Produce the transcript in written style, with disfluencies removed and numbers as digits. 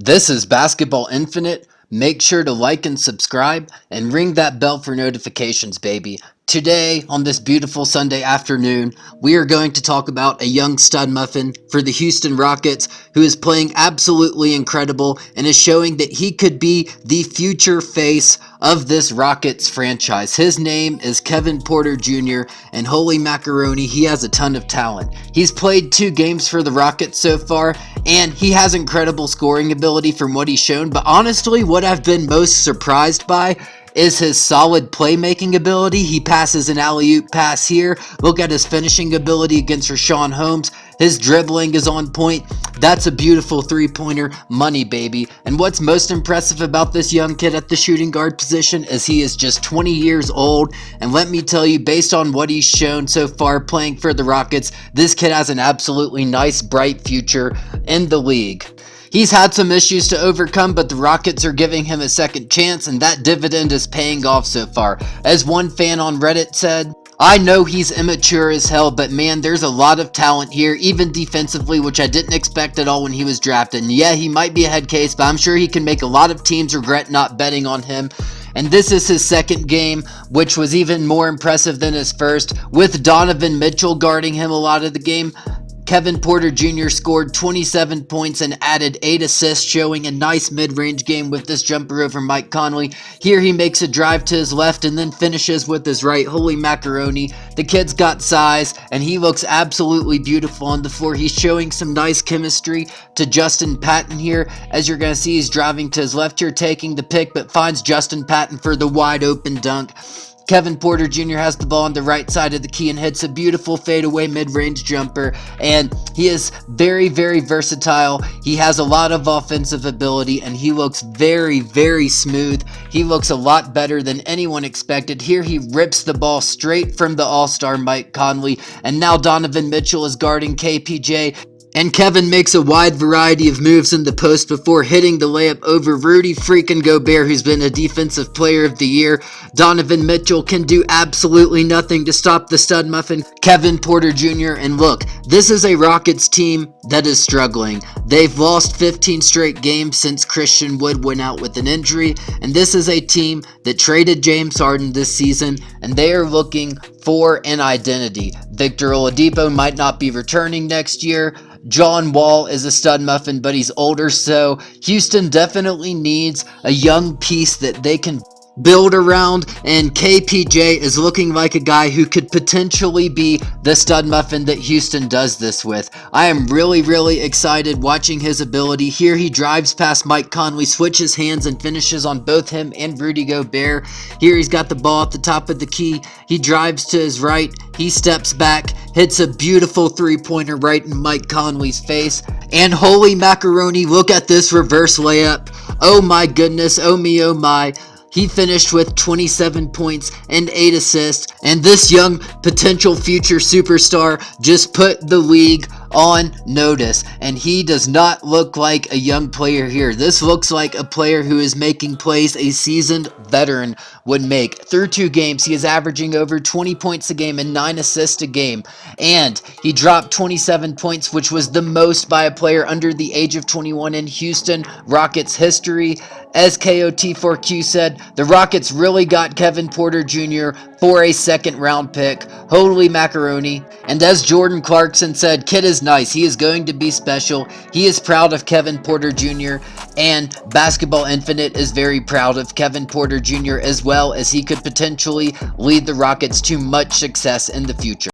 This is Basketball Infinite. Make sure to like and subscribe and ring that bell for notifications, baby. Today, on this beautiful Sunday afternoon, we are going to talk about a young stud muffin for the Houston Rockets who is playing absolutely incredible and is showing that he could be the future face of this Rockets franchise. His name is Kevin Porter Jr., and holy macaroni, he has a ton of talent. He's played 2 games for the Rockets so far, and he has incredible scoring ability from what he's shown, but honestly, what I've been most surprised by is his solid playmaking ability. He passes an alley-oop pass here. Look at his finishing ability against Rashawn Holmes. His dribbling is on point. That's a beautiful three-pointer. Money, baby. And what's most impressive about this young kid at the shooting guard position is he is just 20 years old. And let me tell you, based on what he's shown so far playing for the Rockets, this kid has an absolutely nice, bright future in the league. He's had some issues to overcome, but the Rockets are giving him a second chance, and that dividend is paying off so far. As one fan on Reddit said, I know he's immature as hell, but man, there's a lot of talent here, even defensively, which I didn't expect at all when he was drafted. And yeah, he might be a head case, but I'm sure he can make a lot of teams regret not betting on him. And this is his second game, which was even more impressive than his first, with Donovan Mitchell guarding him a lot of the game. Kevin Porter Jr. scored 27 points and added 8 assists, showing a nice mid-range game with this jumper over Mike Conley. Here he makes a drive to his left and then finishes with his right. Holy macaroni. The kid's got size, and he looks absolutely beautiful on the floor. He's showing some nice chemistry to Justin Patton here. As you're going to see, he's driving to his left here, taking the pick, but finds Justin Patton for the wide-open dunk. Kevin Porter Jr. has the ball on the right side of the key and hits a beautiful fadeaway mid-range jumper, and he is very, very versatile. He has a lot of offensive ability, and he looks very, very smooth. He looks a lot better than anyone expected. Here he rips the ball straight from the all-star Mike Conley, and now Donovan Mitchell is guarding KPJ. And Kevin makes a wide variety of moves in the post before hitting the layup over Rudy freaking Gobert, who's been a defensive player of the year. Donovan Mitchell can do absolutely nothing to stop the stud muffin, Kevin Porter Jr. And look, this is a Rockets team that is struggling. They've lost 15 straight games since Christian Wood went out with an injury. And this is a team that traded James Harden this season, and they are looking for an identity. Victor Oladipo might not be returning next year. John Wall is a stud muffin, but he's older, so Houston definitely needs a young piece that they can build around, and KPJ is looking like a guy who could potentially be the stud muffin that Houston does this with. I am really, really excited watching his ability. Here he drives past Mike Conley, switches hands, and finishes on both him and Rudy Gobert. Here he's got the ball at the top of the key. He drives to his right. He steps back, hits a beautiful three-pointer right in Mike Conley's face. And holy macaroni, look at this reverse layup. Oh my goodness, oh me, oh my. He finished with 27 points and 8 assists, and this young potential future superstar just put the league on notice, and he does not look like a young player here. This looks like a player who is making plays a seasoned veteran would make. Through 2 games, he is averaging over 20 points a game and 9 assists a game, and he dropped 27 points, which was the most by a player under the age of 21 in Houston Rockets history. As KOT4Q said, the Rockets really got Kevin Porter Jr. for a second-round pick. Holy macaroni. And as Jordan Clarkson said, kid is nice. He is going to be special. He is proud of Kevin Porter Jr., and Basketball Infinite is very proud of Kevin Porter Jr. as well, as he could potentially lead the Rockets to much success in the future.